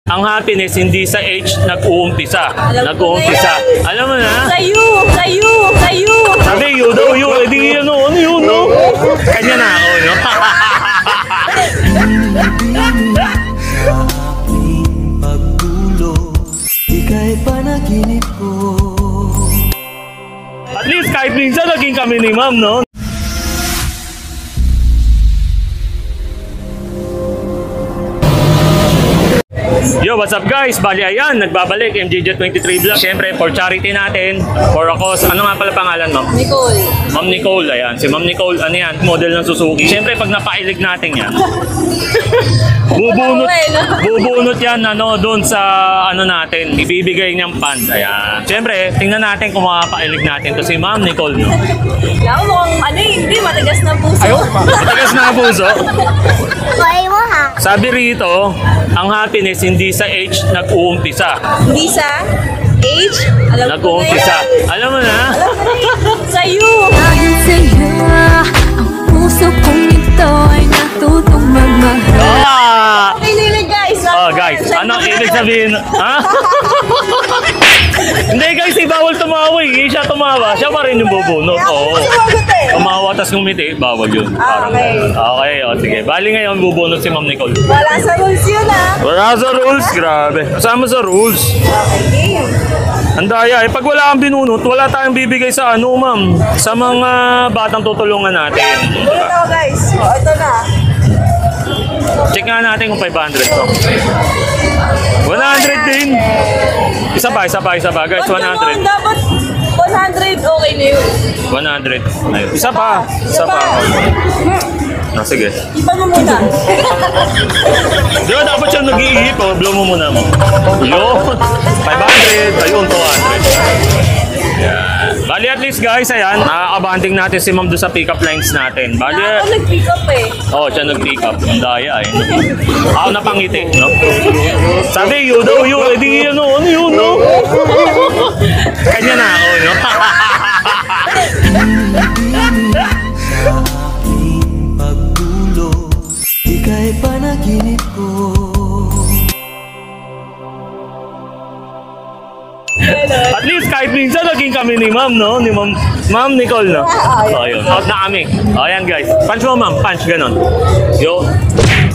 Ang happiness hindi sa age nag-uumpisa. Alam mo na? Sa'yo! Sabi, you daw, you. Edi ano yun, no? Kanya na ako, no? Ika'y panaginip ko. At least kahit minsan naging kami ni ma'am, no? Yo, what's up guys? Bali ayan, nagbabalik MJJ23 Vlog. Siyempre, for charity natin, for a cause. Ano nga pala pangalan mo? Nicole. Ma'am Nicole, ayan. Si Ma'am Nicole, ano yan? Model ng Suzuki. Siyempre, pag napailig natin yan, bubunot yan, doon sa, natin, ibibigay niyang fund. Ayan. Siyempre, tingnan natin kung makapailig natin to si Ma'am Nicole, no? Alam mo, hindi, matigas na puso. Matigas na puso. Buhay mo ha? Sabi rito, ang happiness hindi sa age nag-uumpisa. Hindi sa age? Nag-uumpisa. Alam mo na? Sa'yo! Dahil sa'yo, ang puso kong ito ay natutong magmahal. Kinilig guys! Oh guys, anong ibig sabihin? Ha? Hindi guys, bawal tumawa eh. Siya tumawa, siya pa rin yung bubunot. Oo. Tumawa tas ngumiti, bawal yun. Okay. Okay, sige. Bali ngayon, bubunot si Ma'am Nicole. Wala sa rules yun ha? Wala sa rules, grabe. Kasama sa rules. Okay. Ang daya eh. Pag wala kang binunot, wala tayong bibigay sa ma'am. Sa mga batang tutulungan natin. Ito guys, ito na. Check nga natin kung 500 to. 100 din. Isa pa guys, 100. Dapat 100, okay na yun. 100. Ayun. Isa pa. Sige. Iba mo muna. Di ba dapat siya nag-iihip, blow mo muna mo. Yun. 500. Ayun, 200. Yan. Bali at least guys, ayan, nakakabanting natin si ma'am doon sa pick-up lines natin. Bali, Ako nag-pick up eh. siya nag-pick up. Ang daya eh. Ako napangiti, no? Sabi, you daw, you. Edi ano yun, no? Kanya na ako, no? Pagdulo, ika'y panaginip ko. At least kahit minsan naging kami ni ma'am, no? Ni ma'am Nicole, no? So, yun. Out na kami. O, ayan guys. Punch mo, ma'am. Punch, ganon. Yo.